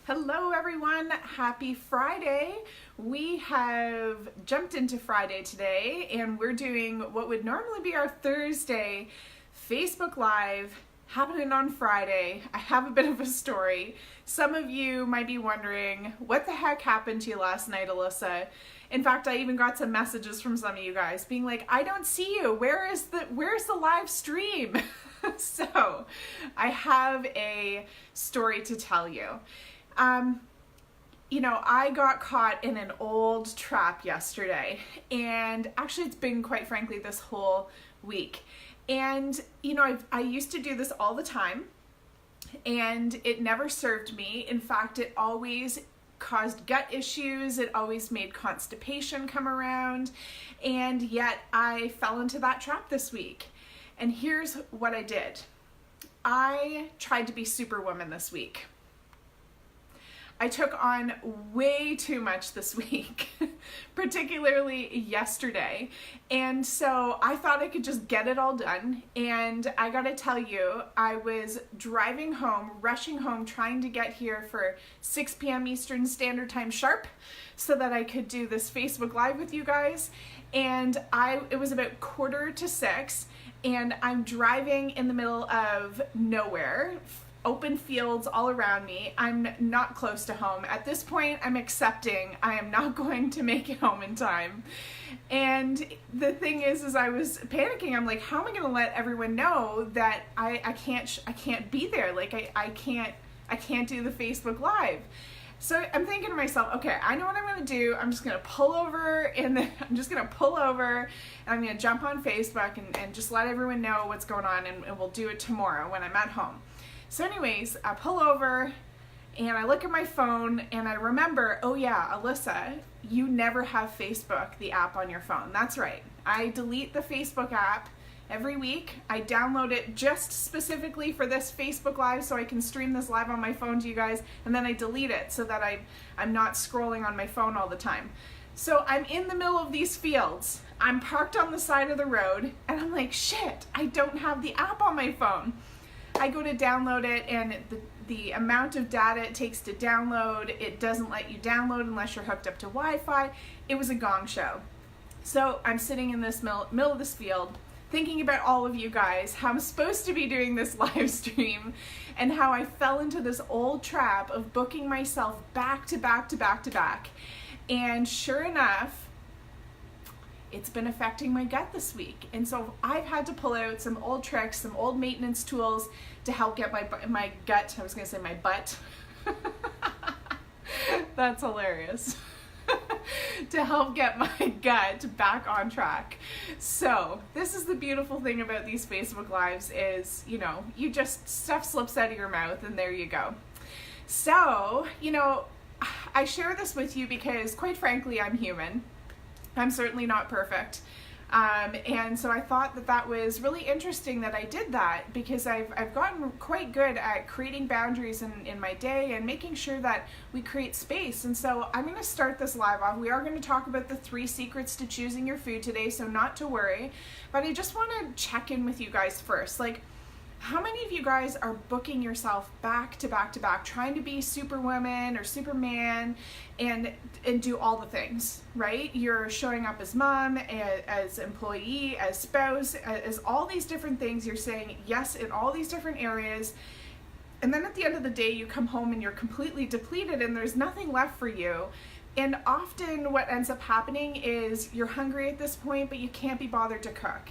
Hello everyone, happy Friday. We have jumped into Friday today and we're doing what would normally be our Thursday Facebook Live happening on Friday. I have a bit of a story. Some of you might be wondering, what the heck happened to you last night, Alyssa? In fact, I even got some messages from some of you guys being like, I don't see you. Where's the live stream? So I have a story to tell you. I got caught in an old trap yesterday, and actually it's been, quite frankly, this whole week. And, I used to do this all the time, and it never served me. In fact, it always caused gut issues. It always made constipation come around, and yet I fell into that trap this week. And here's what I did. I tried to be Superwoman this week. I took on way too much this week, particularly yesterday. And so I thought I could just get it all done. And I gotta tell you, I was driving home, rushing home, trying to get here for 6 p.m. Eastern Standard Time sharp so that I could do this Facebook Live with you guys. And it was about 5:45, and I'm driving in the middle of nowhere, open fields all around me. I'm not close to home. At this point, I'm accepting I am not going to make it home in time. And the thing is I was panicking. I'm like, how am I going to let everyone know that I can't be there? Like I can't do the Facebook Live. So I'm thinking to myself, okay, I know what I'm going to do. I'm just going to pull over and I'm going to jump on Facebook and just let everyone know what's going on, and we'll do it tomorrow when I'm at home. So anyways, I pull over and I look at my phone and I remember, oh yeah, Alyssa, you never have Facebook, the app, on your phone. That's right. I delete the Facebook app every week. I download it just specifically for this Facebook Live so I can stream this live on my phone to you guys, and then I delete it so that I'm not scrolling on my phone all the time. So I'm in the middle of these fields. I'm parked on the side of the road and I'm like, shit, I don't have the app on my phone. I go to download it, and the amount of data it takes to download, it doesn't let you download unless you're hooked up to Wi-Fi. It was a gong show. So I'm sitting in this middle of this field thinking about all of you guys, how I'm supposed to be doing this live stream, and how I fell into this old trap of booking myself back to back to back to back. And sure enough, it's been affecting my gut this week. And so I've had to pull out some old tricks, some old maintenance tools to help get my gut, I was going to say my butt. That's hilarious. To help get my gut back on track. So this is the beautiful thing about these Facebook Lives is, you just, stuff slips out of your mouth and there you go. So, I share this with you because, quite frankly, I'm human. I'm certainly not perfect. And so I thought that was really interesting that I did that, because I've gotten quite good at creating boundaries in my day and making sure that we create space. And so I'm going to start this live off. We are going to talk about the 3 secrets to choosing your food today, so not to worry. But I just want to check in with you guys first. Like, how many of you guys are booking yourself back to back to back, trying to be Superwoman or Superman and do all the things, right? You're showing up as mom, as employee, as spouse, as all these different things. You're saying yes in all these different areas. And then at the end of the day, you come home and you're completely depleted and there's nothing left for you. And often what ends up happening is you're hungry at this point, but you can't be bothered to cook.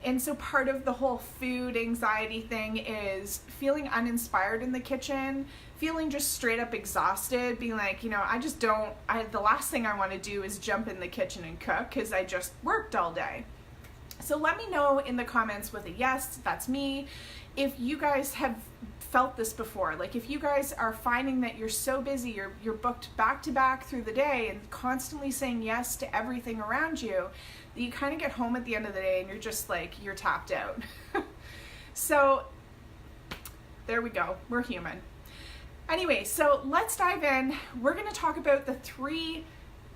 And so part of the whole food anxiety thing is feeling uninspired in the kitchen, feeling just straight up exhausted, being like, the last thing I want to do is jump in the kitchen and cook because I just worked all day. So let me know in the comments with a yes, that's me, if you guys have felt this before. Like, if you guys are finding that you're so busy, you're booked back to back through the day and constantly saying yes to everything around you, that you kind of get home at the end of the day and you're just like, you're tapped out. So there we go, we're human. Anyway, so let's dive in. We're going to talk about the 3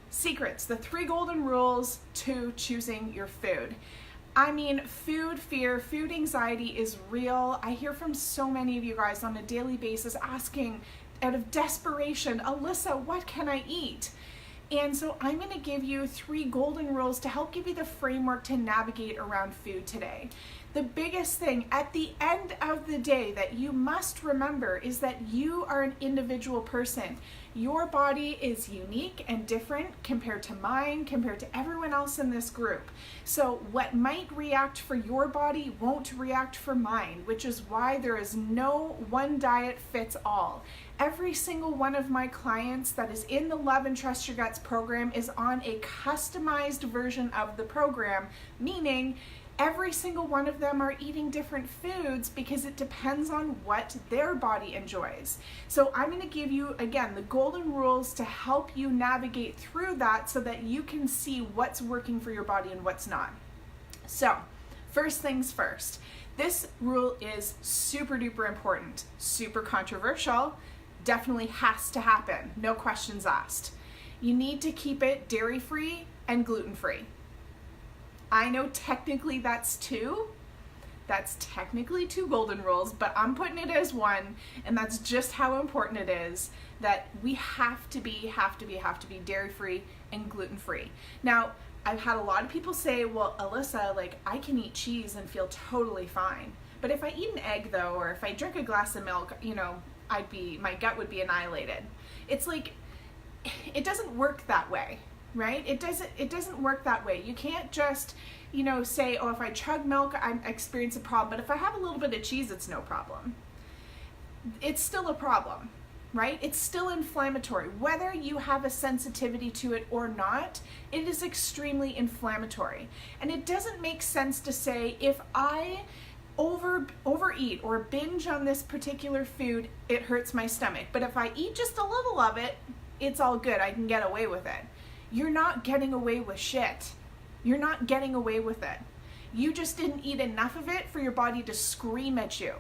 secrets, the 3 golden rules to choosing your food. I mean, food fear, food anxiety is real. I hear from so many of you guys on a daily basis asking, of desperation, Alyssa, what can I eat? And so I'm going to give you 3 golden rules to help give you the framework to navigate around food today. The biggest thing at the end of the day that you must remember is that you are an individual person. Your body is unique and different compared to mine, compared to everyone else in this group. So what might react for your body won't react for mine, which is why there is no one diet fits all. Every single one of my clients that is in the Love and Trust Your Guts program is on a customized version of the program, meaning every single one of them are eating different foods because it depends on what their body enjoys. So I'm going to give you, again, the golden rules to help you navigate through that so that you can see what's working for your body and what's not. So, first things first. This rule is super duper important, super controversial, definitely has to happen, no questions asked. You need to keep it dairy-free and gluten-free. I know technically that's 2. That's technically 2 golden rules, but I'm putting it as 1, and that's just how important it is that we have to be dairy-free and gluten-free. Now, I've had a lot of people say, well, Alyssa, like, I can eat cheese and feel totally fine. But if I eat an egg though, or if I drink a glass of milk, you know, my gut would be annihilated. It's like, it doesn't work that way. Right? It doesn't work that way. You can't just, you know, say, oh, if I chug milk, I experience a problem, but if I have a little bit of cheese, it's no problem. It's still a problem, right? It's still inflammatory. Whether you have a sensitivity to it or not, it is extremely inflammatory. And it doesn't make sense to say, if I overeat or binge on this particular food, it hurts my stomach. But if I eat just a little of it, it's all good. I can get away with it. You're not getting away with shit. You're not getting away with it. You just didn't eat enough of it for your body to scream at you.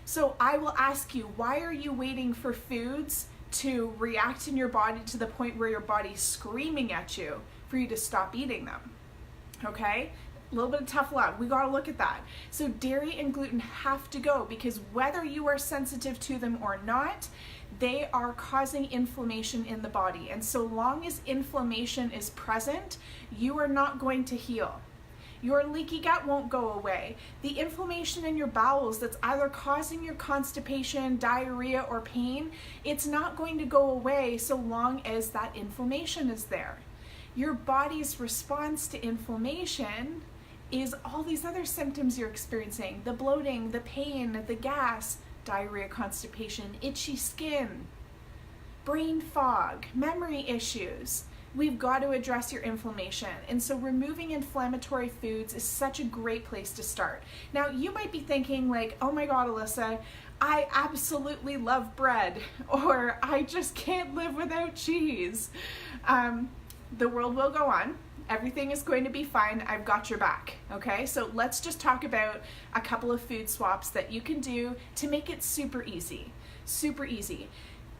So I will ask you, why are you waiting for foods to react in your body to the point where your body's screaming at you for you to stop eating them? Okay? A little bit of tough love. We got to look at that. So dairy and gluten have to go, because whether you are sensitive to them or not, they are causing inflammation in the body. And so long as inflammation is present, you are not going to heal. Your leaky gut won't go away. The inflammation in your bowels that's either causing your constipation, diarrhea, or pain, it's not going to go away so long as that inflammation is there. Your body's response to inflammation is all these other symptoms you're experiencing: the bloating, the pain, the gas, diarrhea, constipation, itchy skin, brain fog, memory issues. We've got to address your inflammation. And so removing inflammatory foods is such a great place to start. Now, you might be thinking like, oh my God, Alyssa, I absolutely love bread, or I just can't live without cheese. The world will go on. Everything is going to be fine. I've got your back. Okay, so let's just talk about a couple of food swaps that you can do to make it super easy. Super easy.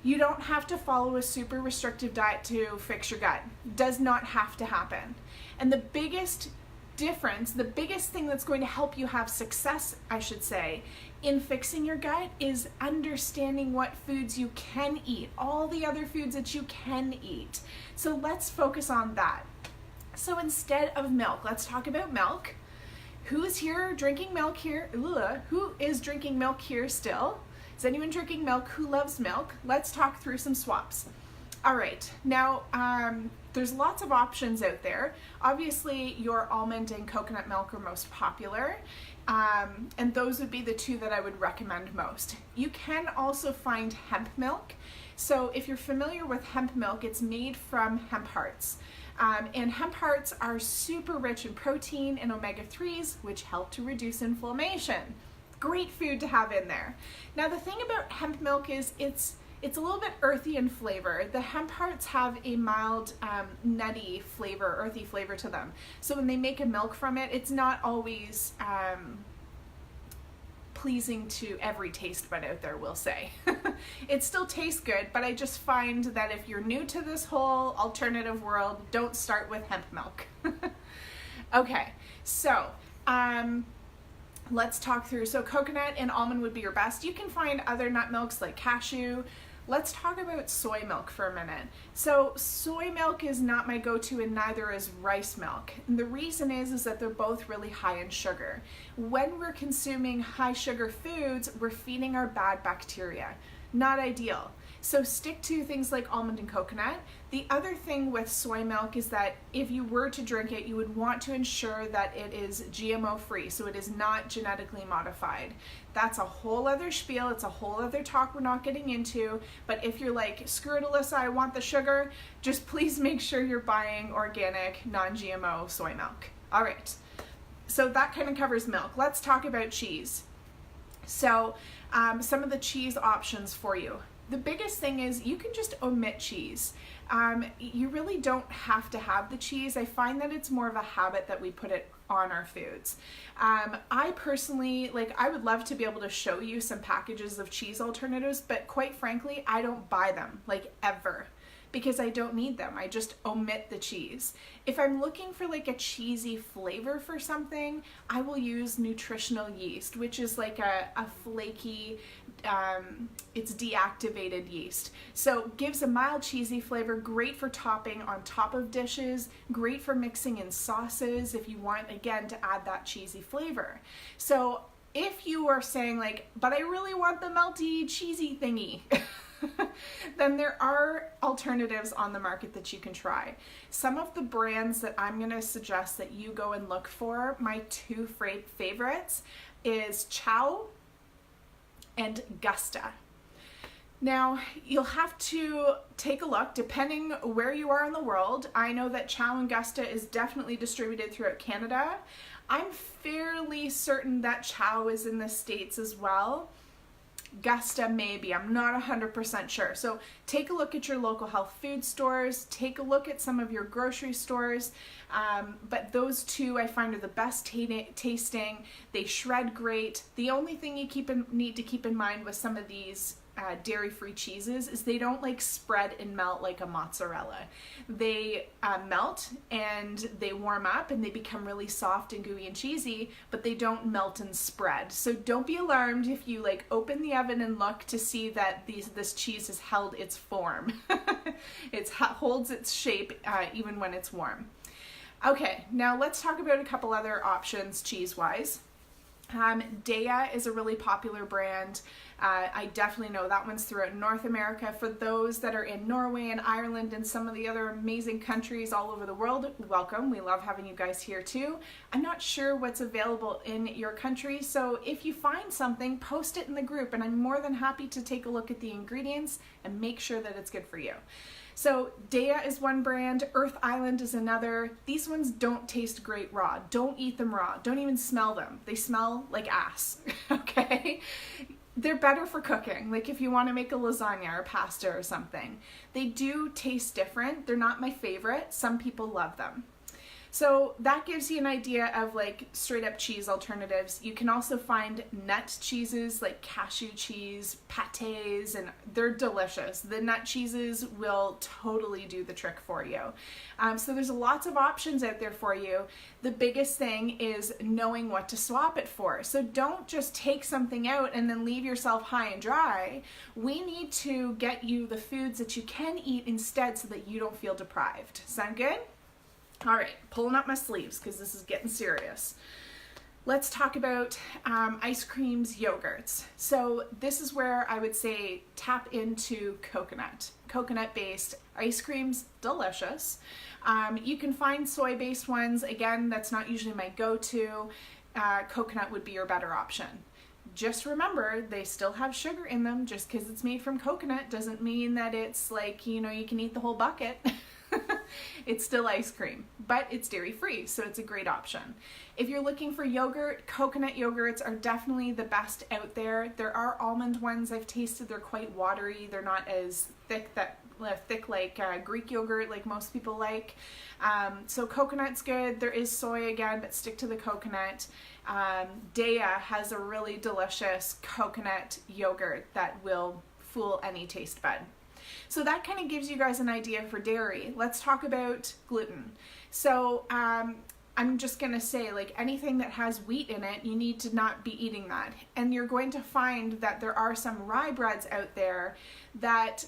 You don't have to follow a super restrictive diet to fix your gut. Does not have to happen. And the biggest difference, the biggest thing that's going to help you have success, I should say, in fixing your gut is understanding what foods you can eat, all the other foods that you can eat. So let's focus on that. So instead of milk, let's talk about milk. Who is here drinking milk here? Who is drinking milk here still? Is anyone drinking milk? Who loves milk? Let's talk through some swaps. All right, now there's lots of options out there. Obviously, your almond and coconut milk are most popular, and those would be the 2 that I would recommend most. You can also find hemp milk. So if you're familiar with hemp milk, it's made from hemp hearts. And hemp hearts are super rich in protein and omega-3s, which help to reduce inflammation. Great food to have in there. Now, the thing about hemp milk is it's a little bit earthy in flavor. The hemp hearts have a mild, nutty flavor, earthy flavor to them. So when they make a milk from it, it's not always pleasing to every taste bud out there, we'll say. It still tastes good, but I just find that if you're new to this whole alternative world, don't start with hemp milk. Okay, so let's talk through. So coconut and almond would be your best. You can find other nut milks like cashew, Let's talk about soy milk for a minute. So soy milk is not my go-to, and neither is rice milk. And the reason is that they're both really high in sugar. When we're consuming high sugar foods, we're feeding our bad bacteria. Not ideal. So stick to things like almond and coconut. The other thing with soy milk is that if you were to drink it, you would want to ensure that it is GMO free, so it is not genetically modified. That's a whole other spiel. It's a whole other talk we're not getting into. But if you're like, screw it, Alyssa, I want the sugar, just please make sure you're buying organic, non-GMO soy milk. All right. So that kind of covers milk. Let's talk about cheese. So some of the cheese options for you. The biggest thing is you can just omit cheese. You really don't have to have the cheese. I find that it's more of a habit that we put it on our foods. I personally, I would love to be able to show you some packages of cheese alternatives, but quite frankly, I don't buy them, ever. Because I don't need them. I just omit the cheese. If I'm looking for a cheesy flavor for something, I will use nutritional yeast, which is a flaky, it's deactivated yeast. So gives a mild cheesy flavor, great for topping on top of dishes, great for mixing in sauces if you want, again, to add that cheesy flavor. So if you are saying but I really want the melty cheesy thingy, then there are alternatives on the market that you can try. Some of the brands that I'm going to suggest that you go and look for, my two favorites, is Chow and Gusta. Now, you'll have to take a look depending where you are in the world. I know that Chow and Gusta is definitely distributed throughout Canada. I'm fairly certain that Chow is in the States as well. Gusta maybe, I'm not 100% sure. So take a look at your local health food stores, take a look at some of your grocery stores, but those two I find are the best tasting. They shred great. The only thing you need to keep in mind with some of these dairy-free cheeses is they don't spread and melt like a mozzarella. They melt and they warm up and they become really soft and gooey and cheesy, but they don't melt and spread. So don't be alarmed if you open the oven and look to see that this cheese has held its form. It holds its shape even when it's warm. Okay, now let's talk about a couple other options cheese-wise. Daiya is a really popular brand. I definitely know that one's throughout North America. For those that are in Norway and Ireland and some of the other amazing countries all over the world, welcome. We love having you guys here too. I'm not sure what's available in your country, so if you find something, post it in the group, and I'm more than happy to take a look at the ingredients and make sure that it's good for you. So Daiya is one brand, Earth Island is another. These ones don't taste great raw. Don't eat them raw. Don't even smell them. They smell like ass, okay? They're better for cooking, if you want to make a lasagna or pasta or something. They do taste different. They're not my favorite. Some people love them. So that gives you an idea of straight up cheese alternatives. You can also find nut cheeses like cashew cheese, pâtés, and they're delicious. The nut cheeses will totally do the trick for you. So there's lots of options out there for you. The biggest thing is knowing what to swap it for. So don't just take something out and then leave yourself high and dry. We need to get you the foods that you can eat instead so that you don't feel deprived. Sound good? All right, pulling up my sleeves because this is getting serious. Let's talk about ice creams, yogurts. So this is where I would say tap into coconut. Coconut-based ice creams, delicious. You can find soy-based ones. Again, that's not usually my go-to. Coconut would be your better option. Just remember, they still have sugar in them. Just because it's made from coconut doesn't mean that it's you can eat the whole bucket. It's still ice cream, but it's dairy-free, so it's a great option. If you're looking for yogurt, coconut yogurts are definitely the best out there. There are almond ones I've tasted. They're quite watery. They're not as thick like Greek yogurt like most people like. So coconut's good. There is soy again, but stick to the coconut. Daiya has a really delicious coconut yogurt that will fool any taste bud. So that kind of gives you guys an idea for dairy. Let's talk about gluten. So I'm just gonna say, like, anything that has wheat in it, you need to not be eating that. And you're going to find that there are some rye breads out there that,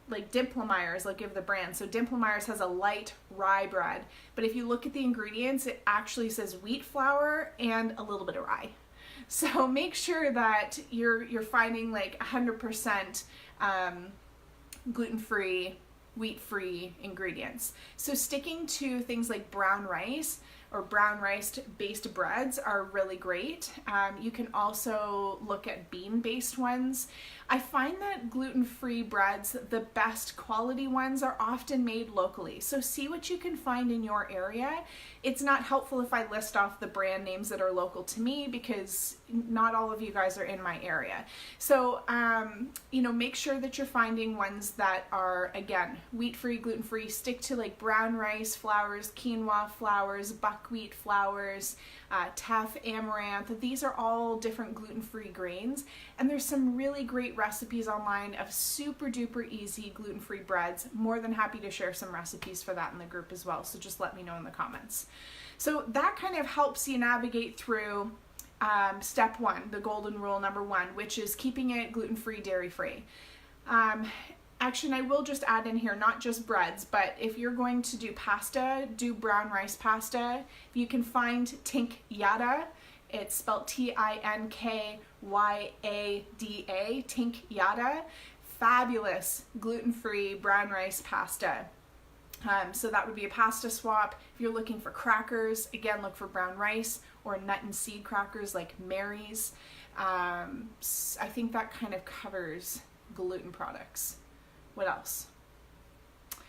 like Dimplemeyer's, I'll give the brand. So Dimplemeyer's has a light rye bread, but if you look at the ingredients, it actually says wheat flour and a little bit of rye. So make sure that you're finding like 100% gluten-free, wheat-free ingredients. So sticking to things like brown rice or brown rice-based breads are really great. You can also look at bean-based ones. I find that gluten-free breads, the best quality ones, are often made locally. So see what you can find in your area. It's not helpful if I list off the brand names that are local to me because not all of you guys are in my area. So, make sure that you're finding ones that are, again, wheat-free, gluten-free. Stick to like brown rice flours, quinoa flours, buckwheat flours, teff, amaranth. These are all different gluten-free grains, and there's some really great recipes online of super duper easy gluten-free breads. More than happy to share some recipes for that in the group as well, so just let me know in the comments. So that kind of helps you navigate through step one, the golden rule number one, which is keeping it gluten-free, dairy-free. Actually, I will just add in here, not just breads, but if you're going to do pasta, do brown rice pasta. If you can find tinkyada, it's spelled Tinkyada, tinkyada, fabulous gluten-free brown rice pasta. So that would be a pasta swap. If you're looking for crackers, again, look for brown rice or nut and seed crackers like Mary's. I think that kind of covers gluten products. What else?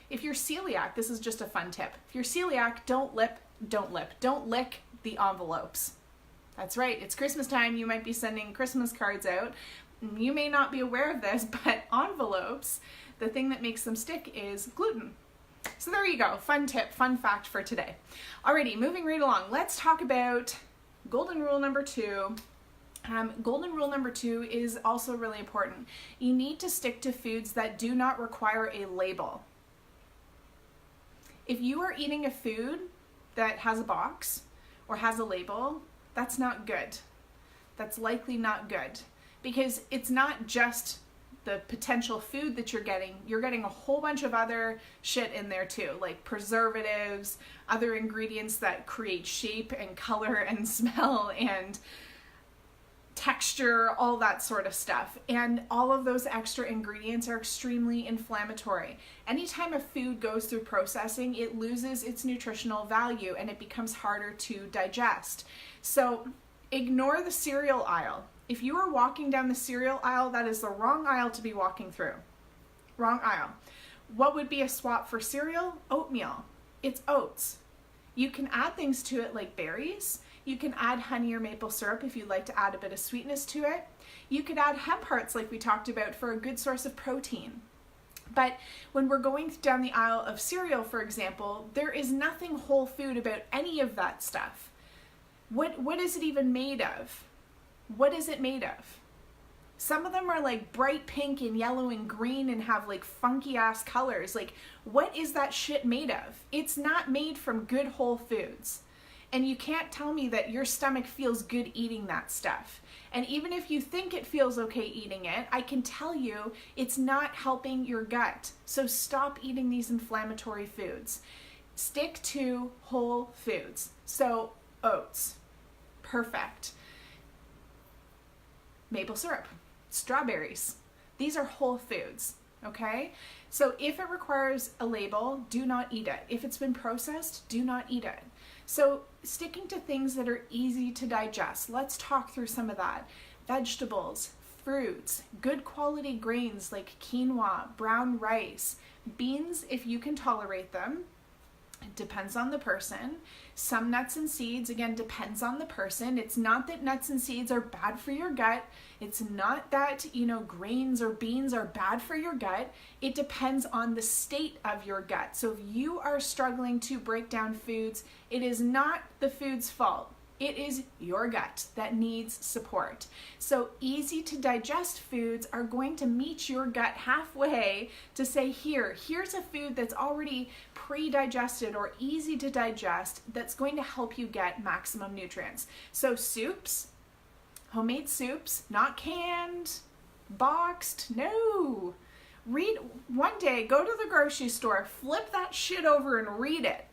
If you're celiac, this is just a fun tip. If you're celiac, don't lick the envelopes. That's right, it's Christmas time. You might be sending Christmas cards out. You may not be aware of this, but envelopes, the thing that makes them stick is gluten. So there you go, fun tip, fun fact for today. Alrighty, moving right along. Let's talk about golden rule number two. Golden rule number two is also really important. You need to stick to foods that do not require a label. If you are eating a food that has a box or has a label, that's not good. That's likely not good because it's not just the potential food that you're getting a whole bunch of other shit in there too, like preservatives, other ingredients that create shape and color and smell and texture, all that sort of stuff. And all of those extra ingredients are extremely inflammatory. Anytime a food goes through processing, it loses its nutritional value and it becomes harder to digest. So ignore the cereal aisle. If you are walking down the cereal aisle, that is the wrong aisle to be walking through. Wrong aisle. What would be a swap for cereal? Oatmeal. It's oats. You can add things to it like berries. You can add honey or maple syrup if you'd like to add a bit of sweetness to it. You could add hemp hearts like we talked about for a good source of protein. But when we're going down the aisle of cereal, for example, there is nothing whole food about any of that stuff. What is it even made of? What is it made of? Some of them are like bright pink and yellow and green and have like funky ass colors. Like, what is that shit made of? It's not made from good whole foods. And you can't tell me that your stomach feels good eating that stuff. And even if you think it feels okay eating it, I can tell you it's not helping your gut. So stop eating these inflammatory foods. Stick to whole foods. So oats, perfect. Maple syrup, strawberries. These are whole foods, okay? So if it requires a label, do not eat it. If it's been processed, do not eat it. So sticking to things that are easy to digest. Let's talk through some of that. Vegetables, fruits, good quality grains like quinoa, brown rice, beans if you can tolerate them. It depends on the person. Some nuts and seeds, again, depends on the person. It's not that nuts and seeds are bad for your gut. It's not that, grains or beans are bad for your gut. It depends on the state of your gut. So if you are struggling to break down foods, it is not the food's fault. It is your gut that needs support. So easy to digest foods are going to meet your gut halfway to say, here's a food that's already pre-digested or easy to digest that's going to help you get maximum nutrients. So soups, homemade soups, not canned, boxed, no. Read one day, go to the grocery store, flip that shit over and read it.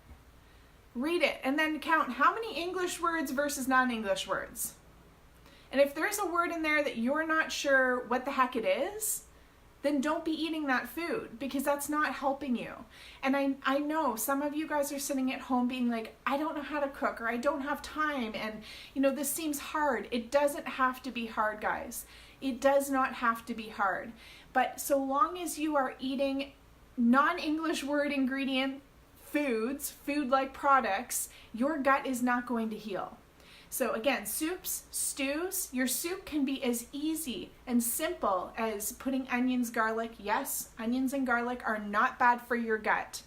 Read it and then count how many English words versus non-English words. And if there's a word in there that you're not sure what the heck it is, then don't be eating that food because that's not helping you. And I know some of you guys are sitting at home being like, I don't know how to cook or I don't have time and this seems hard. It doesn't have to be hard, guys. It does not have to be hard. But so long as you are eating non-English word ingredient foods, food-like products, your gut is not going to heal. So again, soups, stews, your soup can be as easy and simple as putting onions, garlic. Yes, onions and garlic are not bad for your gut.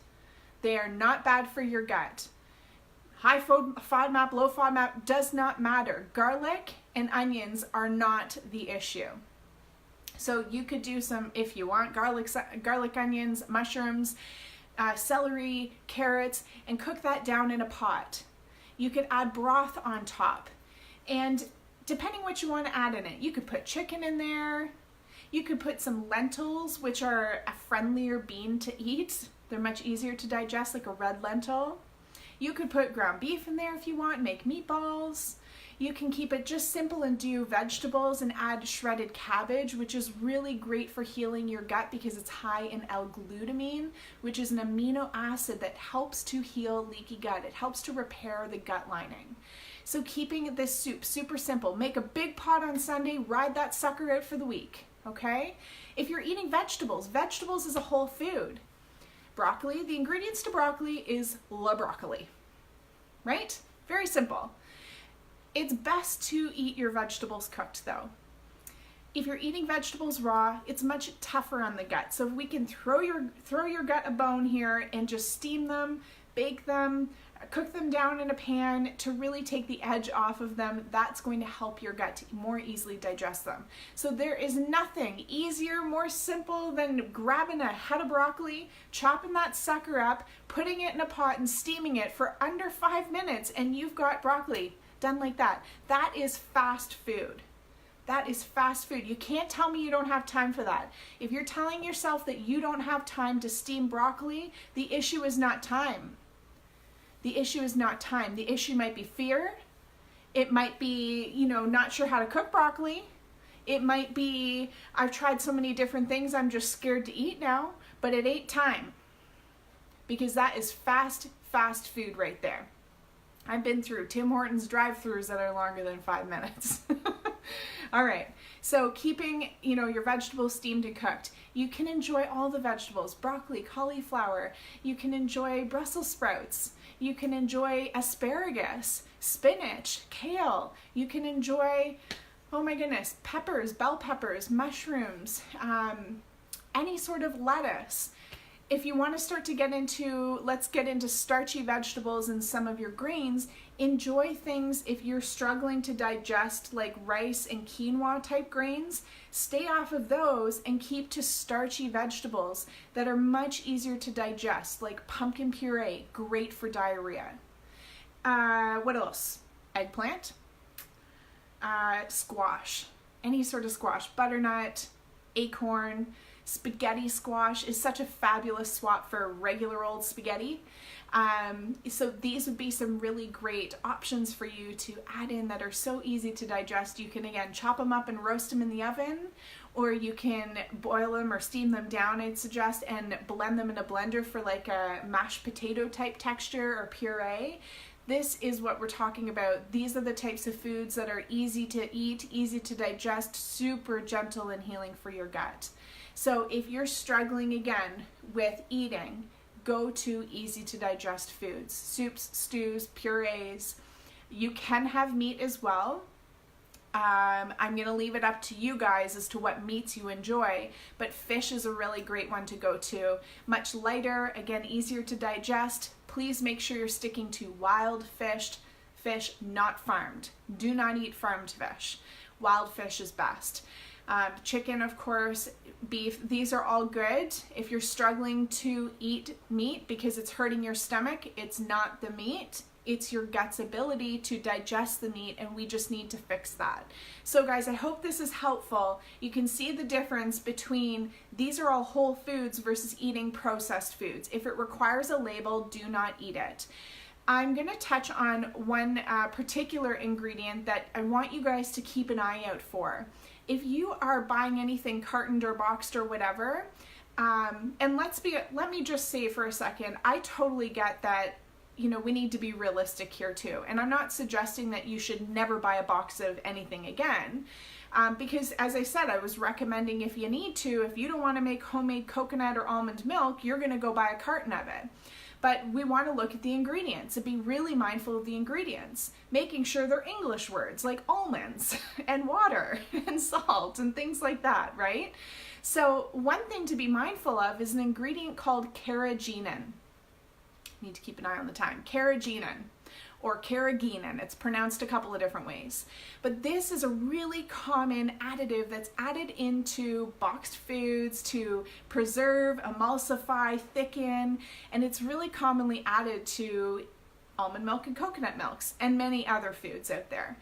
They are not bad for your gut. High FODMAP, low FODMAP does not matter. Garlic and onions are not the issue. So you could do some, if you want, garlic, onions, mushrooms, celery, carrots, and cook that down in a pot. You could add broth on top. And depending what you want to add in it, you could put chicken in there. You could put some lentils, which are a friendlier bean to eat. They're much easier to digest, like a red lentil. You could put ground beef in there if you want, make meatballs. You can keep it just simple and do vegetables and add shredded cabbage, which is really great for healing your gut because it's high in L-glutamine, which is an amino acid that helps to heal leaky gut. It helps to repair the gut lining. So keeping this soup super simple. Make a big pot on Sunday, ride that sucker out for the week, okay? If you're eating vegetables, vegetables is a whole food. Broccoli, the ingredients to broccoli is la broccoli, right? Very simple. It's best to eat your vegetables cooked though. If you're eating vegetables raw, it's much tougher on the gut. So if we can throw your gut a bone here and just steam them, bake them, cook them down in a pan to really take the edge off of them, that's going to help your gut to more easily digest them. So there is nothing easier, more simple than grabbing a head of broccoli, chopping that sucker up, putting it in a pot and steaming it for under 5 minutes and you've got broccoli. Done like that. That is fast food. That is fast food. You can't tell me you don't have time for that. If you're telling yourself that you don't have time to steam broccoli, the issue is not time. The issue is not time. The issue might be fear. It might be, not sure how to cook broccoli. It might be, I've tried so many different things, I'm just scared to eat now, but it ain't time. Because that is fast food right there. I've been through Tim Hortons drive-thrus that are longer than 5 minutes. All right, so keeping, your vegetables steamed and cooked. You can enjoy all the vegetables, broccoli, cauliflower. You can enjoy Brussels sprouts. You can enjoy asparagus, spinach, kale. You can enjoy, oh my goodness, peppers, bell peppers, mushrooms, any sort of lettuce. If you want to start to let's get into starchy vegetables and some of your grains, enjoy things if you're struggling to digest like rice and quinoa type grains, stay off of those and keep to starchy vegetables that are much easier to digest, like pumpkin puree, great for diarrhea. What else? Eggplant, squash, any sort of squash, butternut, acorn. Spaghetti squash is such a fabulous swap for regular old spaghetti. So these would be some really great options for you to add in that are so easy to digest. You can, again, chop them up and roast them in the oven, or you can boil them or steam them down, I'd suggest, and blend them in a blender for like a mashed potato type texture or puree. This is what we're talking about. These are the types of foods that are easy to eat, easy to digest, super gentle and healing for your gut. So if you're struggling again with eating, go to easy to digest foods, soups, stews, purees. You can have meat as well. I'm going to leave it up to you guys as to what meats you enjoy, but fish is a really great one to go to. Much lighter, again, easier to digest. Please make sure you're sticking to wild fished Fish not farmed. Do not eat farmed fish. Wild fish is best. Chicken, of course, beef, these are all good. If you're struggling to eat meat because it's hurting your stomach, it's not the meat. It's your gut's ability to digest the meat, and we just need to fix that. So guys, I hope this is helpful. You can see the difference between these are all whole foods versus eating processed foods. If it requires a label, do not eat it. I'm going to touch on one particular ingredient that I want you guys to keep an eye out for. If you are buying anything cartoned or boxed or whatever, and let me just say for a second, I totally get that, you know, we need to be realistic here too. And I'm not suggesting that you should never buy a box of anything again, because as I said, I was recommending if you need to, if you don't want to make homemade coconut or almond milk, you're going to go buy a carton of it. But we want to look at the ingredients and be really mindful of the ingredients, making sure they're English words like almonds and water and salt and things like that, right? So one thing to be mindful of is an ingredient called Carrageenan. Need to keep an eye on the time. Carrageenan or Carrageenan. It's pronounced a couple of different ways. But this is a really common additive that's added into boxed foods to preserve, emulsify, thicken, and it's really commonly added to almond milk and coconut milks and many other foods out there.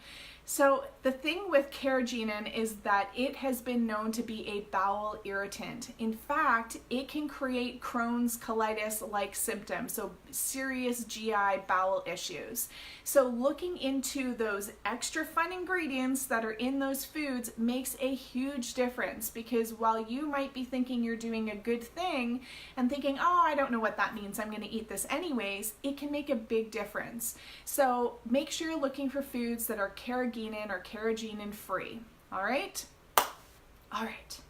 So the thing with Carrageenan is that it has been known to be a bowel irritant. In fact, it can create Crohn's colitis-like symptoms, so serious GI bowel issues. So looking into those extra fun ingredients that are in those foods makes a huge difference, because while you might be thinking you're doing a good thing and thinking, oh, I don't know what that means, I'm going to eat this anyways, it can make a big difference. So make sure you're looking for foods that are Carrageenan or Carrageenan free. All right? All right.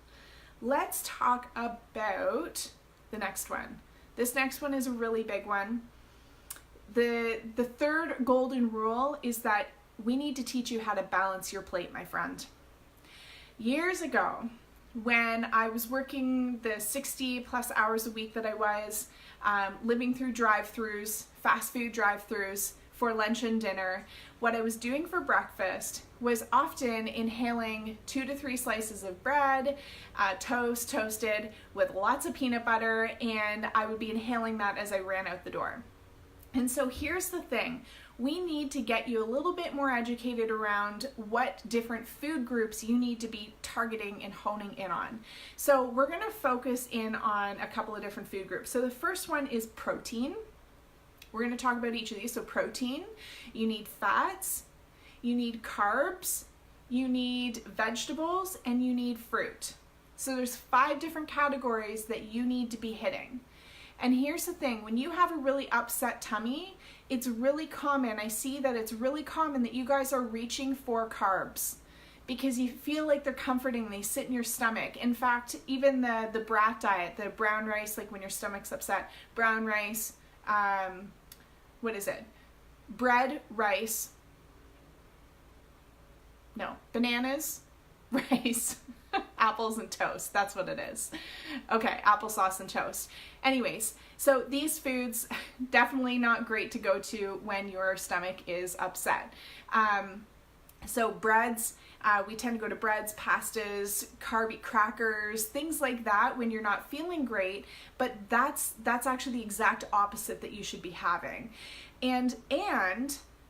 Let's talk about the next one. This next one is a really big one. The third golden rule is that we need to teach you how to balance your plate, my friend. Years ago, when I was working the 60 plus hours a week that I was, living through drive-thrus, fast food drive-thrus, for lunch and dinner, what I was doing for breakfast was often inhaling 2 to 3 slices of bread, toasted with lots of peanut butter, and I would be inhaling that as I ran out the door. And so here's the thing. We need to get you a little bit more educated around what different food groups you need to be targeting and honing in on. So we're going to focus in on a couple of different food groups. So the first one is protein. We're going to talk about each of these. So protein, you need fats, you need carbs, you need vegetables, and you need fruit. So there's 5 different categories that you need to be hitting. And here's the thing, when you have a really upset tummy, it's really common, I see that it's really common that you guys are reaching for carbs because you feel like they're comforting, they sit in your stomach. In fact, even the brat diet, the brown rice, like when your stomach's upset, brown rice, bread, rice, bananas, rice, apples and toast. That's what it is. Okay, applesauce and toast. Anyways, so these foods, definitely not great to go to when your stomach is upset. So breads, we tend to go to breads, pastas, carby crackers, things like that when you're not feeling great, but that's actually the exact opposite that you should be having. And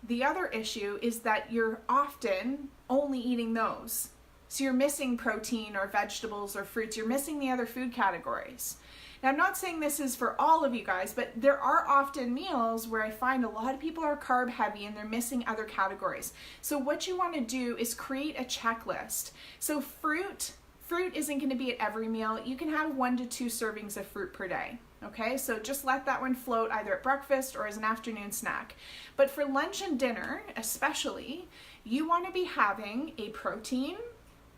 the other issue is that you're often only eating those. So you're missing protein or vegetables or fruits. You're missing the other food categories. Now, I'm not saying this is for all of you guys, but there are often meals where I find a lot of people are carb heavy and they're missing other categories. So what you want to do is create a checklist. So fruit isn't going to be at every meal. You can have 1 to 2 servings of fruit per day. Okay, so just let that one float either at breakfast or as an afternoon snack. But for lunch and dinner, especially, you want to be having a protein,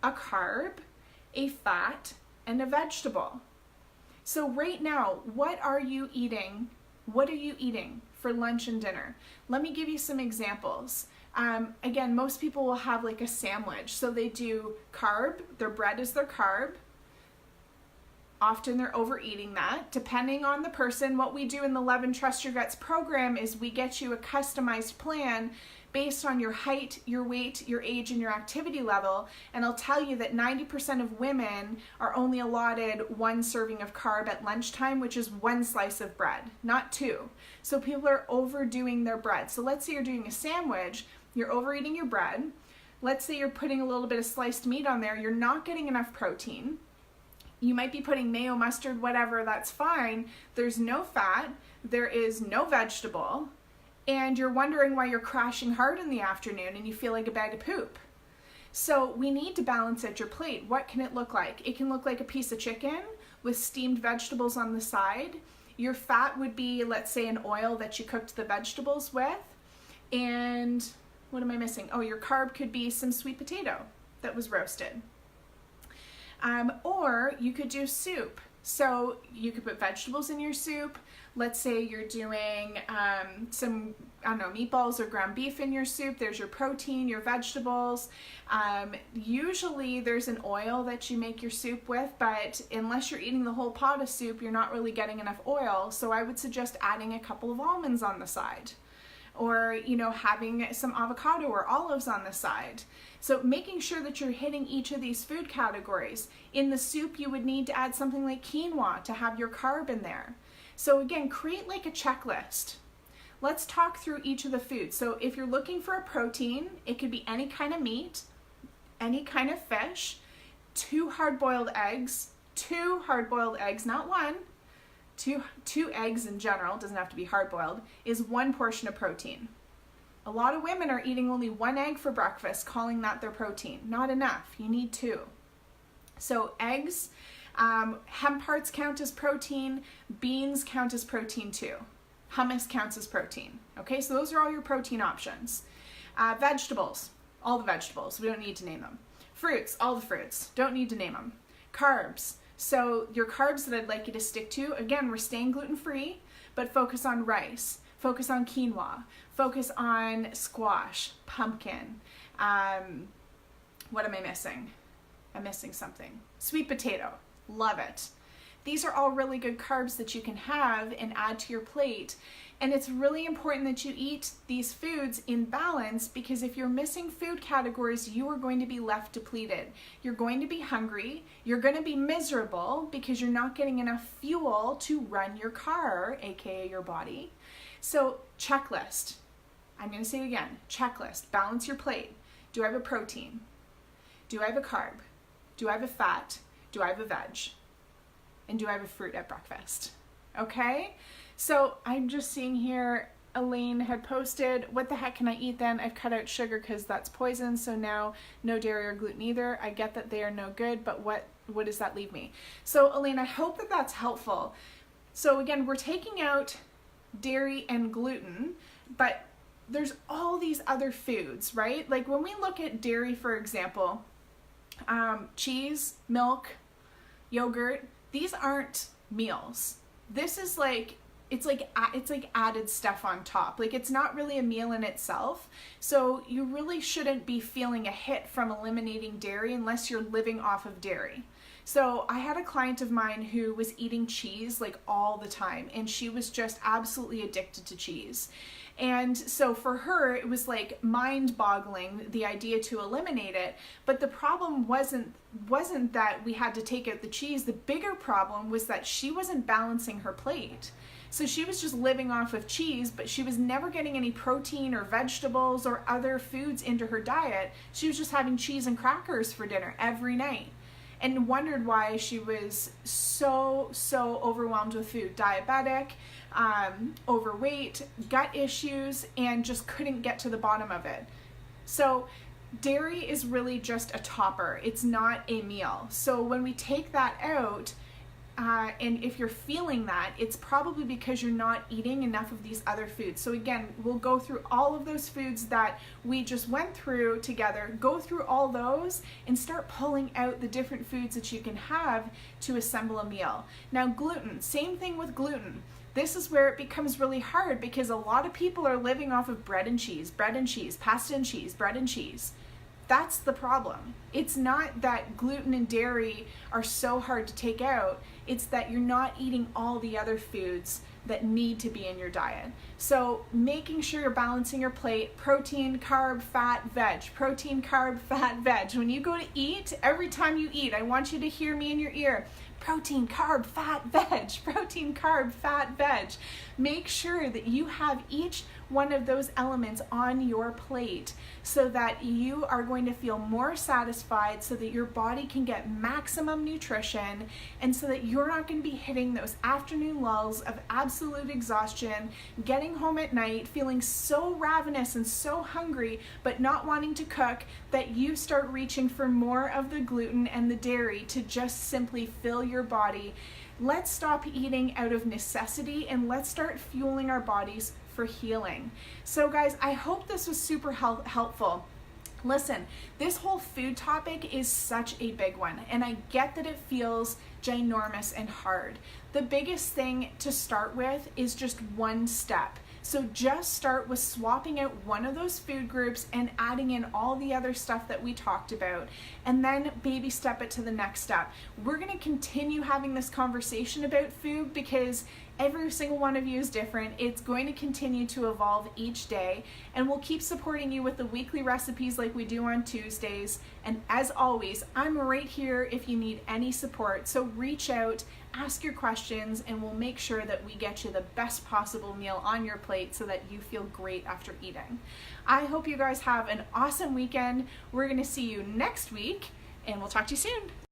a carb, a fat, and a vegetable. So right now, what are you eating? What are you eating for lunch and dinner? Let me give you some examples. Again, most people will have like a sandwich. So they do carb, their bread is their carb. Often they're overeating that. Depending on the person, what we do in the Love and Trust Your Guts program is we get you a customized plan based on your height, your weight, your age, and your activity level. And I'll tell you that 90% of women are only allotted 1 serving of carb at lunchtime, which is 1 slice of bread, not 2. So people are overdoing their bread. So let's say you're doing a sandwich, you're overeating your bread. Let's say you're putting a little bit of sliced meat on there, you're not getting enough protein. You might be putting mayo, mustard, whatever, that's fine. There's no fat, there is no vegetable, and you're wondering why you're crashing hard in the afternoon and you feel like a bag of poop. So we need to balance out your plate. What can it look like? It can look like a piece of chicken with steamed vegetables on the side. Your fat would be, let's say, an oil that you cooked the vegetables with. And what am I missing? Oh, your carb could be some sweet potato that was roasted. Or you could do soup. So you could put vegetables in your soup. Let's say you're doing some, meatballs or ground beef in your soup. There's your protein, your vegetables. Usually there's an oil that you make your soup with, but unless you're eating the whole pot of soup, you're not really getting enough oil. So I would suggest adding a couple of almonds on the side. Or, having some avocado or olives on the side. So making sure that you're hitting each of these food categories. In the soup, you would need to add something like quinoa to have your carb in there. So again, create like a checklist. Let's talk through each of the foods. So if you're looking for a protein, it could be any kind of meat, any kind of fish, 2 hard-boiled eggs, not 1. Two eggs in general, doesn't have to be hard-boiled, is 1 portion of protein. A lot of women are eating only 1 egg for breakfast, calling that their protein. Not enough, you need 2. So eggs, hemp hearts count as protein, beans count as protein too. Hummus counts as protein. Okay, so those are all your protein options. Vegetables, all the vegetables, we don't need to name them. Fruits, all the fruits, don't need to name them. Carbs. So your carbs that I'd like you to stick to, again, we're staying gluten-free, but focus on rice, focus on quinoa, focus on squash, pumpkin. What am I missing? I'm missing something. Sweet potato, love it. These are all really good carbs that you can have and add to your plate. And it's really important that you eat these foods in balance, because if you're missing food categories, you are going to be left depleted. You're going to be hungry. You're going to be miserable because you're not getting enough fuel to run your car, aka your body. So checklist. I'm going to say it again. Checklist. Balance your plate. Do I have a protein? Do I have a carb? Do I have a fat? Do I have a veg? And do I have a fruit at breakfast? Okay? So I'm just seeing here, Elaine had posted, what the heck can I eat then? I've cut out sugar because that's poison, so now no dairy or gluten either. I get that they are no good, but what does that leave me? So Elaine, I hope that that's helpful. So again, we're taking out dairy and gluten, but there's all these other foods, right? Like when we look at dairy, for example, cheese, milk, yogurt, these aren't meals. This is like, it's like added stuff on top. Like it's not really a meal in itself. So you really shouldn't be feeling a hit from eliminating dairy unless you're living off of dairy. So I had a client of mine who was eating cheese like all the time, and she was just absolutely addicted to cheese. And so for her, it was like mind-boggling, the idea to eliminate it. But the problem wasn't that we had to take out the cheese. The bigger problem was that she wasn't balancing her plate. So she was just living off of cheese, but she was never getting any protein or vegetables or other foods into her diet. She was just having cheese and crackers for dinner every night, and wondered why she was so overwhelmed with food, diabetic, overweight, gut issues, and just couldn't get to the bottom of it. So dairy is really just a topper. It's not a meal. So when we take that out, and if you're feeling that, it's probably because you're not eating enough of these other foods. So again, we'll go through all of those foods that we just went through together, go through all those and start pulling out the different foods that you can have to assemble a meal. Now gluten, same thing with gluten. This is where it becomes really hard because a lot of people are living off of bread and cheese, pasta and cheese, bread and cheese. That's the problem. It's not that gluten and dairy are so hard to take out, it's that you're not eating all the other foods that need to be in your diet. So making sure you're balancing your plate, protein, carb, fat, veg, protein, carb, fat, veg. When you go to eat, every time you eat, I want you to hear me in your ear. Protein, carb, fat, veg, protein, carb, fat, veg. Make sure that you have each one of those elements on your plate so that you are going to feel more satisfied, so that your body can get maximum nutrition, and so that you're not going to be hitting those afternoon lulls of absolute exhaustion, getting home at night feeling so ravenous and so hungry but not wanting to cook that you start reaching for more of the gluten and the dairy to just simply fill your body. Let's stop eating out of necessity and let's start fueling our bodies for healing. So guys, I hope this was super helpful. Listen, this whole food topic is such a big one, and I get that it feels ginormous and hard. The biggest thing to start with is just one step. So just start with swapping out one of those food groups and adding in all the other stuff that we talked about, and then baby step it to the next step. We're going to continue having this conversation about food because every single one of you is different. It's going to continue to evolve each day, and we'll keep supporting you with the weekly recipes like we do on Tuesdays. And as always, I'm right here if you need any support. So reach out, ask your questions, and we'll make sure that we get you the best possible meal on your plate so that you feel great after eating. I hope you guys have an awesome weekend. We're going to see you next week, and we'll talk to you soon.